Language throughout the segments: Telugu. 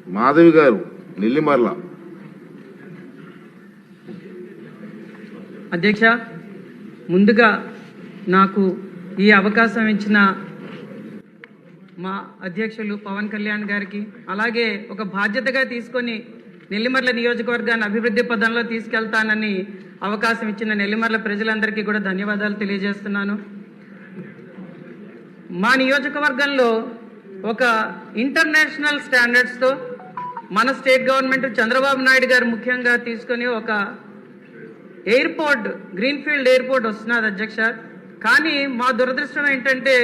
మాధవి గారు నెల్లిమర్ల. అధ్యక్ష, ముందుగా నాకు ఈ అవకాశం ఇచ్చిన మా అధ్యక్షులు పవన్ కళ్యాణ్ గారికి, అలాగే ఒక బాధ్యతగా తీసుకొని నెల్లిమర్ల నియోజకవర్గాన్ని అభివృద్ధి పదంలో తీసుకెళ్తానని అవకాశం ఇచ్చిన నెల్లిమర్ల ప్రజలందరికీ కూడా ధన్యవాదాలు తెలియజేస్తున్నాను. మా నియోజకవర్గంలో ఒక ఇంటర్నేషనల్ స్టాండర్డ్స్తో మన స్టేట్ గవర్నమెంట్ చంద్రబాబు నాయుడు గారు ముఖ్యంగా తీసుకొని ఒక ఎయిర్పోర్ట్, గ్రీన్ఫీల్డ్ ఎయిర్పోర్ట్ వస్తున్నది అధ్యక్ష. కానీ మా దురదృష్టం ఏంటంటే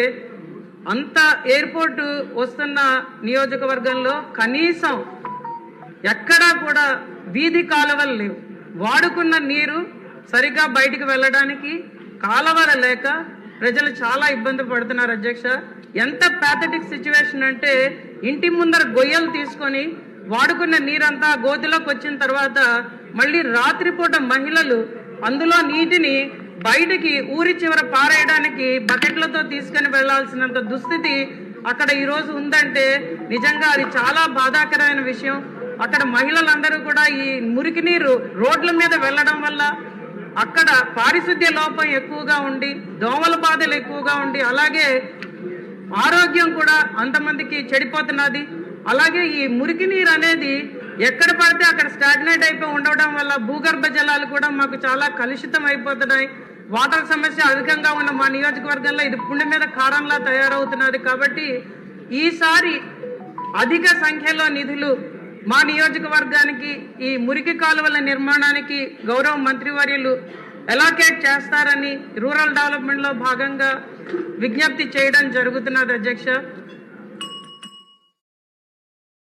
అంత ఎయిర్పోర్ట్ వస్తున్న నియోజకవర్గంలో కనీసం ఎక్కడా కూడా వీధి కాలువలు లేవు. వాడుకున్న నీరు సరిగా బయటికి వెళ్ళడానికి కాలువలు లేక ప్రజలు చాలా ఇబ్బంది పడుతున్నారు అధ్యక్ష. ఎంత ప్యాథటిక్ సిచ్యువేషన్ అంటే ఇంటి ముందర గొయ్యలు తీసుకొని వాడుకున్న నీరంతా గోతిలోకి వచ్చిన తర్వాత మళ్ళీ రాత్రిపూట మహిళలు అందులో నీటిని బయటికి ఊరి చివర పారేయడానికి బకెట్లతో తీసుకొని వెళ్లాల్సినంత దుస్థితి అక్కడ ఈరోజు ఉందంటే నిజంగా అది చాలా బాధాకరమైన విషయం. అక్కడ మహిళలందరూ కూడా ఈ మురికి నీరు రోడ్ల మీద వెళ్లడం వల్ల అక్కడ పారిశుద్ధ్య లోపం ఎక్కువగా ఉండి, దోమల బాధలు ఎక్కువగా ఉండి, అలాగే ఆరోగ్యం కూడా అంతమందికి చెడిపోతున్నది. అలాగే ఈ మురికి నీరు అనేది ఎక్కడ పడితే అక్కడ స్టాగ్నేట్ అయిపోయి ఉండడం వల్ల భూగర్భ జలాలు కూడా మాకు చాలా కలుషితం అయిపోతున్నాయి. వాటర్ సమస్య అధికంగా ఉన్న మా నియోజకవర్గంలో ఇది పుండి మీద కారంలా తయారవుతున్నది. కాబట్టి ఈసారి అధిక సంఖ్యలో నిధులు మా నియోజకవర్గానికి ఈ మురికి కాలువల నిర్మాణానికి గౌరవ మంత్రివర్యులు ఎలాకేట్ చేస్తారని రూరల్ డెవలప్మెంట్లో భాగంగా విజ్ఞప్తి చేయడం జరుగుతున్నది అధ్యక్ష.